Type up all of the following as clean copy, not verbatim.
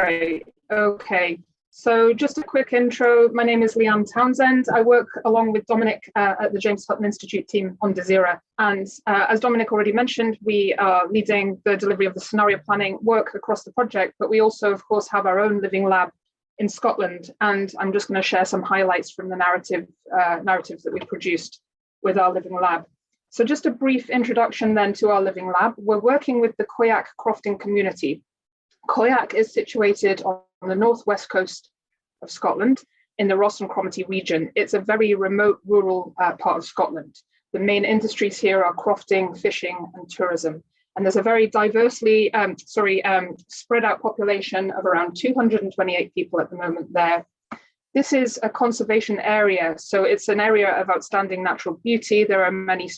Great. Okay. So just a quick intro. My name is Leanne Townsend. I work along with Dominic at the James Hutton Institute team on DESIRA. And as Dominic already mentioned, we are leading the delivery of the scenario planning work across the project, but we also, of course, have our own living lab in Scotland. And I'm just going to share some highlights from the narratives that we've produced with our living lab. So just a brief introduction then to our living lab. We're working with the Coyac crofting community. Coyac is situated on the northwest coast of Scotland in the Ross and Cromarty region. It's a very remote rural part of Scotland. The main industries here are crofting, fishing and tourism. And there's a very diversely, spread out population of around 228 people at the moment there. This is a conservation area, so it's an area of outstanding natural beauty. There are many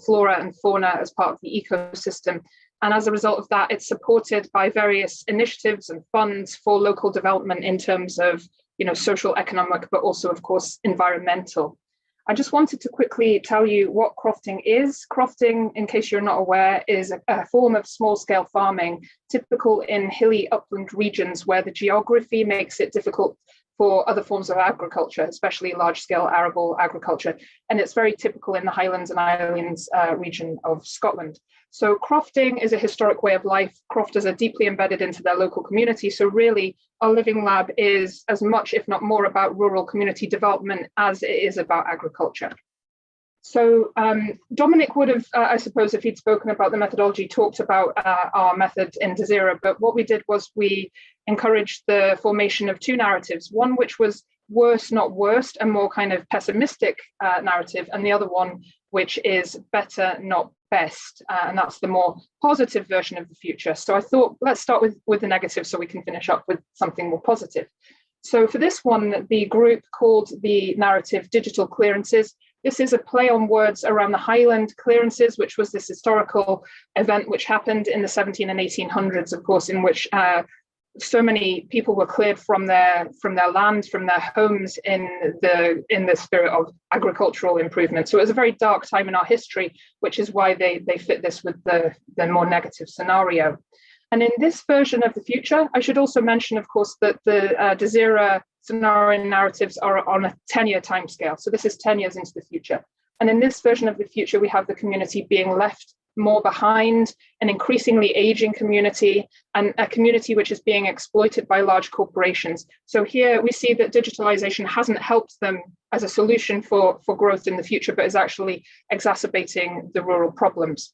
flora and fauna as part of the ecosystem. And as a result of that, it's supported by various initiatives and funds for local development in terms of, social, economic, but also, of course, environmental. I just wanted to quickly tell you what crofting is. Crofting, in case you're not aware, is a form of small-scale farming, typical in hilly upland regions where the geography makes it difficult for other forms of agriculture, especially large-scale arable agriculture. And it's very typical in the Highlands and Islands region of Scotland. So crofting is a historic way of life. Crofters are deeply embedded into their local community. So really, our living lab is as much, if not more, about rural community development as it is about agriculture. So Dominic would have, I suppose, if he'd spoken about the methodology, talked about our method in DESIRA, but what we did was we encouraged the formation of two narratives, one which was worse, not worst, a more kind of pessimistic narrative, and the other one which is better, not best, and that's the more positive version of the future. So I thought, let's start with the negative so we can finish up with something more positive. So for this one, the group called the narrative Digital Clearances. This is a play on words around the Highland clearances, which was this historical event which happened in the 1700s and 1800s, of course, in which so many people were cleared from their land, from their homes in the spirit of agricultural improvement. So it was a very dark time in our history, which is why they fit this with the more negative scenario. And in this version of the future, I should also mention, of course, that the DESIRA scenario narratives are on a 10-year timescale. So this is 10 years into the future. And in this version of the future, we have the community being left more behind, an increasingly aging community, and a community which is being exploited by large corporations. So here we see that digitalization hasn't helped them as a solution for growth in the future, but is actually exacerbating the rural problems.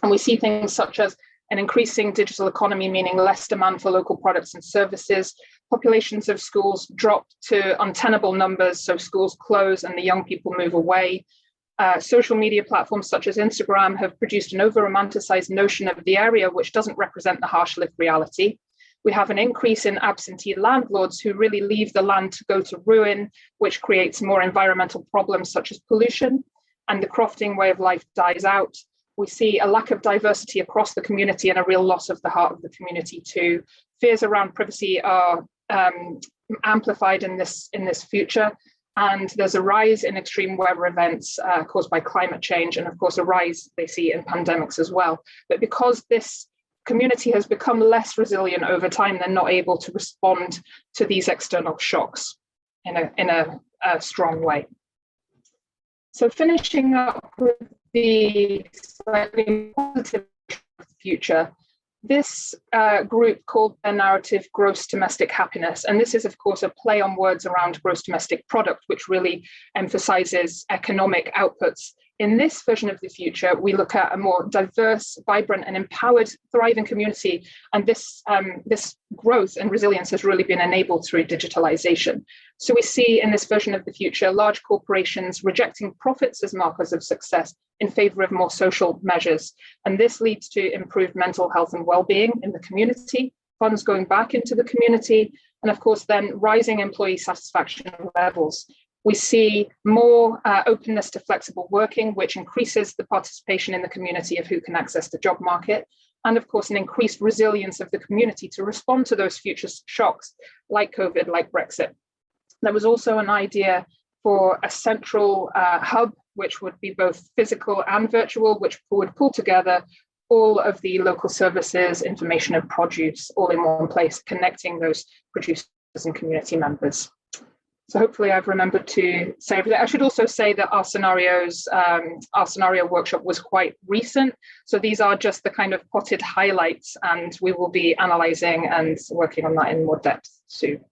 And we see things such as an increasing digital economy, meaning less demand for local products and services. Populations of schools drop to untenable numbers, so schools close and the young people move away. Social media platforms such as Instagram have produced an over-romanticized notion of the area, which doesn't represent the harsh lived reality. We have an increase in absentee landlords who really leave the land to go to ruin, which creates more environmental problems such as pollution, and the crofting way of life dies out. We see a lack of diversity across the community and a real loss of the heart of the community too. Fears around privacy are amplified in this future. And there's a rise in extreme weather events caused by climate change, and of course a rise they see in pandemics as well. But because this community has become less resilient over time, they're not able to respond to these external shocks in a strong way. So finishing up with the slightly positive future, this group called their narrative gross domestic happiness. And this is, of course, a play on words around gross domestic product, which really emphasizes economic outputs. In this version of the future, we look at a more diverse, vibrant and empowered, thriving community. And this growth and resilience has really been enabled through digitalization. So we see in this version of the future, large corporations rejecting profits as markers of success in favor of more social measures. And this leads to improved mental health and well-being in the community, funds going back into the community, and of course, then rising employee satisfaction levels. We see more openness to flexible working, which increases the participation in the community of who can access the job market. And of course, an increased resilience of the community to respond to those future shocks like COVID, like Brexit. There was also an idea for a central hub, which would be both physical and virtual, which would pull together all of the local services, information and produce all in one place, connecting those producers and community members. So hopefully I've remembered to say everything. I should also say that our scenario workshop was quite recent. So these are just the kind of potted highlights, and we will be analysing and working on that in more depth soon.